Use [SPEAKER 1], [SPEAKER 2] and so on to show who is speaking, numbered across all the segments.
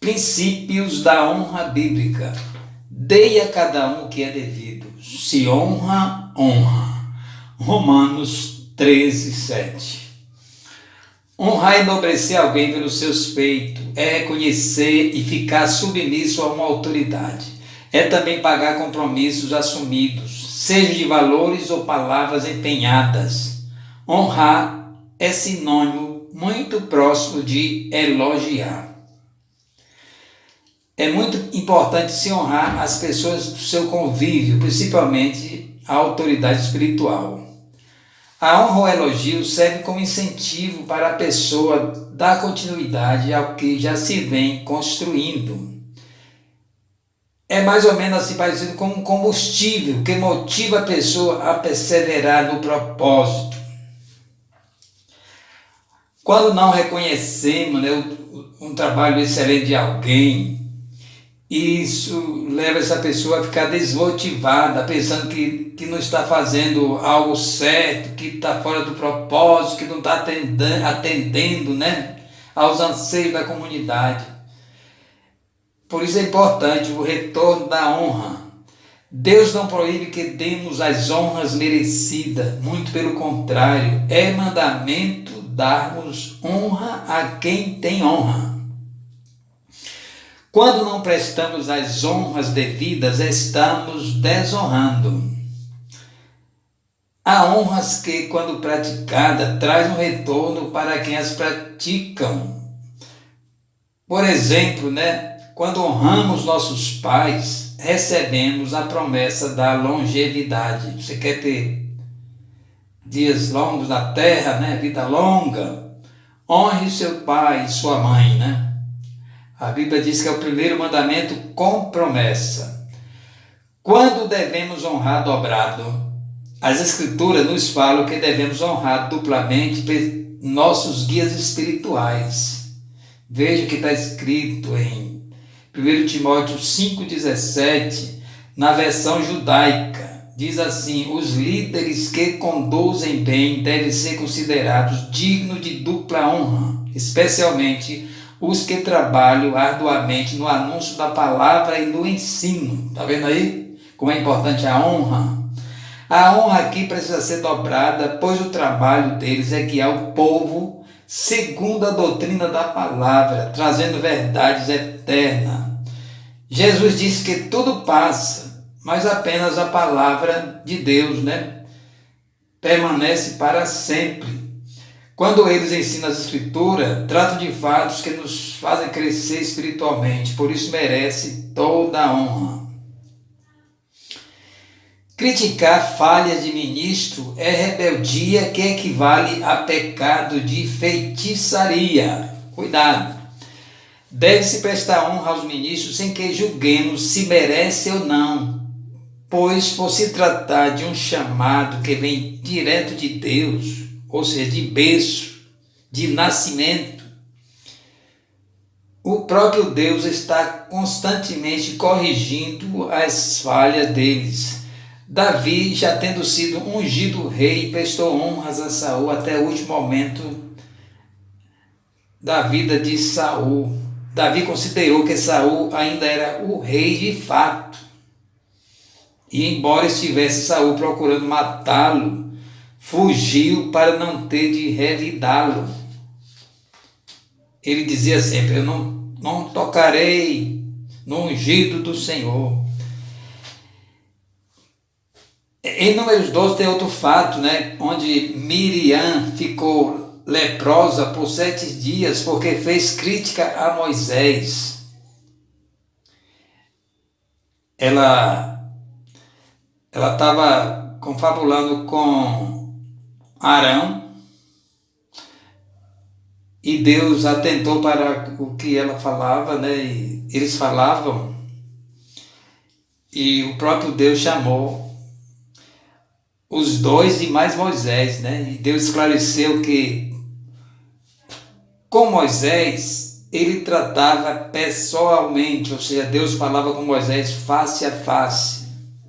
[SPEAKER 1] Princípios da honra bíblica. Dei a cada um o que é devido. Se honra, honra. Romanos 13:7. Honrar e enobrecer alguém pelos seus feitos é reconhecer e ficar submisso a uma autoridade. É também pagar compromissos assumidos, seja de valores ou palavras empenhadas. Honrar é sinônimo muito próximo de elogiar. É muito importante se honrar as pessoas do seu convívio, principalmente a autoridade espiritual. A honra ou elogio serve como incentivo para a pessoa dar continuidade ao que já se vem construindo. É mais ou menos assim parecido com um combustível que motiva a pessoa a perseverar no propósito. Quando não reconhecemos, um trabalho excelente de alguém, isso leva essa pessoa a ficar desmotivada, pensando que não está fazendo algo certo, que está fora do propósito, que não está atendendo, aos anseios da comunidade. Por isso é importante o retorno da honra. Deus não proíbe que demos as honras merecidas, muito pelo contrário, é mandamento darmos honra a quem tem honra. Quando não prestamos as honras devidas, estamos desonrando. Há honras que, quando praticada, traz um retorno para quem as praticam. Por exemplo, quando honramos nossos pais, recebemos a promessa da longevidade. Você quer ter dias longos na terra, vida longa? Honre seu pai e sua mãe, A Bíblia diz que é o primeiro mandamento com promessa. Quando devemos honrar dobrado? As Escrituras nos falam que devemos honrar duplamente nossos guias espirituais. Veja que está escrito em 1 Timóteo 5,17, na versão judaica. Diz assim: os líderes que conduzem bem devem ser considerados dignos de dupla honra, especialmente os que trabalham arduamente no anúncio da palavra e no ensino. Está vendo aí como é importante a honra? A honra aqui precisa ser dobrada, pois o trabalho deles é guiar o povo segundo a doutrina da palavra, trazendo verdades eternas. Jesus disse que tudo passa, mas apenas a palavra de Deus, permanece para sempre. Quando eles ensinam as Escrituras, tratam de fatos que nos fazem crescer espiritualmente, por isso merece toda a honra. Criticar falhas de ministro é rebeldia que equivale a pecado de feitiçaria. Cuidado! Deve-se prestar honra aos ministros sem que julguemos se merece ou não, pois por se tratar de um chamado que vem direto de Deus, ou seja, de berço, de nascimento, o próprio Deus está constantemente corrigindo as falhas deles. Davi, já tendo sido ungido rei, prestou honras a Saul até o último momento da vida de Saul. Davi considerou que Saul ainda era o rei de fato. E embora estivesse Saul procurando matá-lo, fugiu para não ter de revidá-lo. Ele dizia sempre: eu não tocarei no ungido do Senhor. Em Números 12 tem outro fato, onde Miriam ficou leprosa por 7 dias porque fez crítica a Moisés. Ela estava confabulando com Arão e Deus atentou para o que ela falava, e eles falavam, e o próprio Deus chamou os dois e mais Moisés, e Deus esclareceu que com Moisés ele tratava pessoalmente, ou seja, Deus falava com Moisés face a face,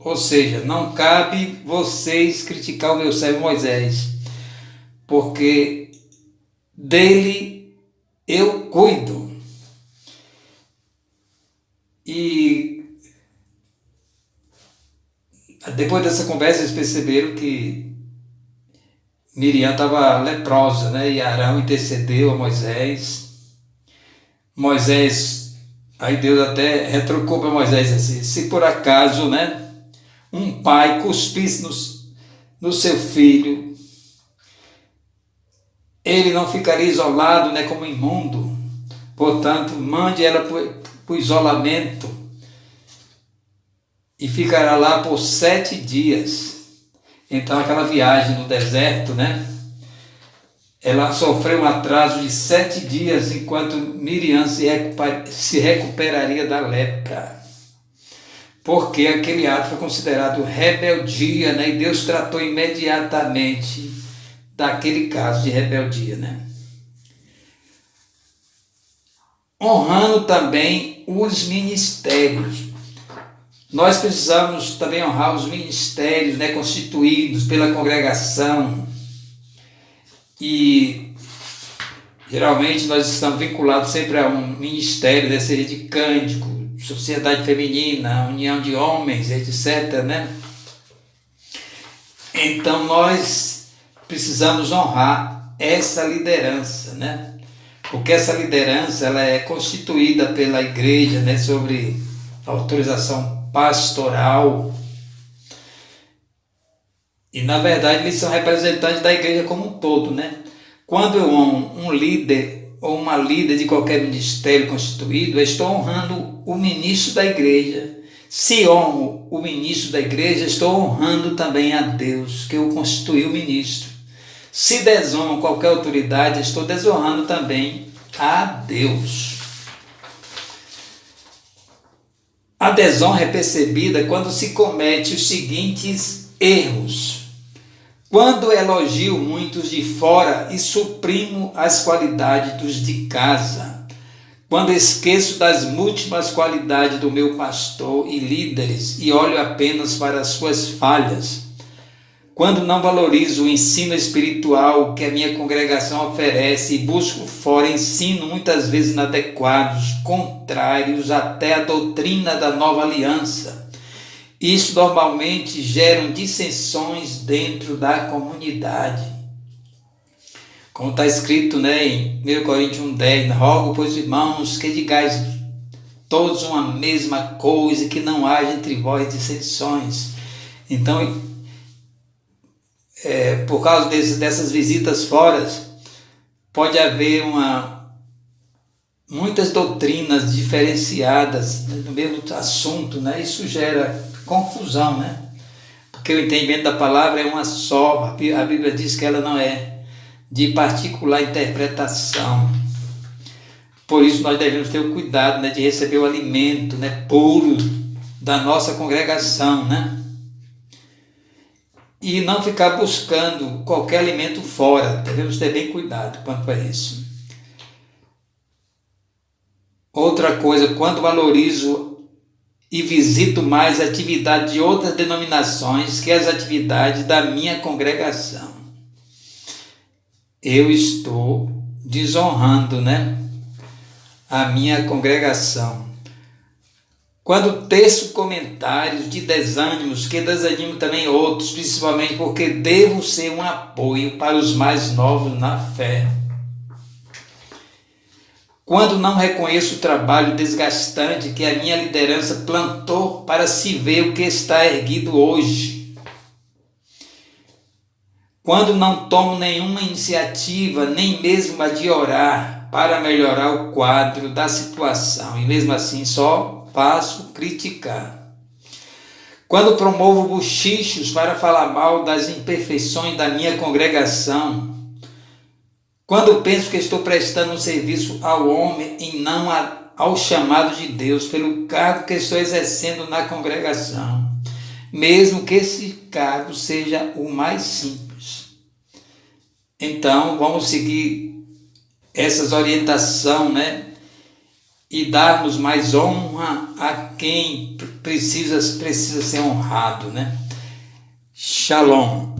[SPEAKER 1] ou seja, não cabe vocês criticar o meu servo Moisés, porque dele eu cuido. Depois dessa conversa, eles perceberam que Miriam estava leprosa, né? E Arão intercedeu a Moisés. Aí Deus até retrucou para Moisés assim: se por acaso, né, um pai cuspisse no seu filho, ele não ficaria isolado, né, como imundo. Portanto, mande ela para o isolamento e ficará lá por 7 dias. Então, aquela viagem no deserto, né, ela sofreu um atraso de 7 dias, enquanto Miriam se recuperaria da lepra. Porque aquele ato foi considerado rebeldia, né, e Deus tratou imediatamente daquele caso de rebeldia, né. Honrando também os ministérios. Nós precisamos também honrar os ministérios, né, constituídos pela congregação. E geralmente nós estamos vinculados sempre a um ministério, né, seja de cântico, sociedade feminina, união de homens, etc., né? Então nós precisamos honrar essa liderança, né? Porque essa liderança ela é constituída pela igreja, né, sobre autorização pastoral. E, na verdade, eles são representantes da igreja como um todo, né? Quando eu honro um líder ou uma líder de qualquer ministério constituído, eu estou honrando o ministro da igreja. Se honro o ministro da igreja, estou honrando também a Deus, que o constituiu ministro. Se desonro qualquer autoridade, estou desonrando também a Deus. A desonra é percebida quando se comete os seguintes erros. Quando elogio muitos de fora e suprimo as qualidades dos de casa. Quando esqueço das múltiplas qualidades do meu pastor e líderes e olho apenas para as suas falhas. Quando não valorizo o ensino espiritual que a minha congregação oferece e busco fora ensino muitas vezes inadequados, contrários até à doutrina da nova aliança. Isso normalmente gera dissensões dentro da comunidade. Como está escrito, né, em 1 Coríntios 1,10, rogo, pois, irmãos, que digais todos uma mesma coisa e que não haja entre vós dissensões. Então, por causa dessas visitas fora, pode haver muitas doutrinas diferenciadas no mesmo assunto, né? Isso gera confusão, né? Porque o entendimento da palavra é uma só. A Bíblia diz que ela não é de particular interpretação. Por isso nós devemos ter o cuidado, né, de receber o alimento, né, puro da nossa congregação, né? E não ficar buscando qualquer alimento fora. Devemos ter bem cuidado quanto a isso. Outra coisa, quando valorizo e visito mais atividades de outras denominações que as atividades da minha congregação, eu estou desonrando, né, a minha congregação. Quando teço comentários de desânimos que desanimo também outros, principalmente porque devo ser um apoio para os mais novos na fé. Quando não reconheço o trabalho desgastante que a minha liderança plantou para se ver o que está erguido hoje. Quando não tomo nenhuma iniciativa, nem mesmo a de orar para melhorar o quadro da situação, e mesmo assim só faço criticar. Quando promovo bochichos para falar mal das imperfeições da minha congregação. Quando penso que estou prestando um serviço ao homem e não ao chamado de Deus pelo cargo que estou exercendo na congregação, mesmo que esse cargo seja o mais simples. Então, vamos seguir essas orientações, né? E darmos mais honra a quem precisa ser honrado, né? Shalom.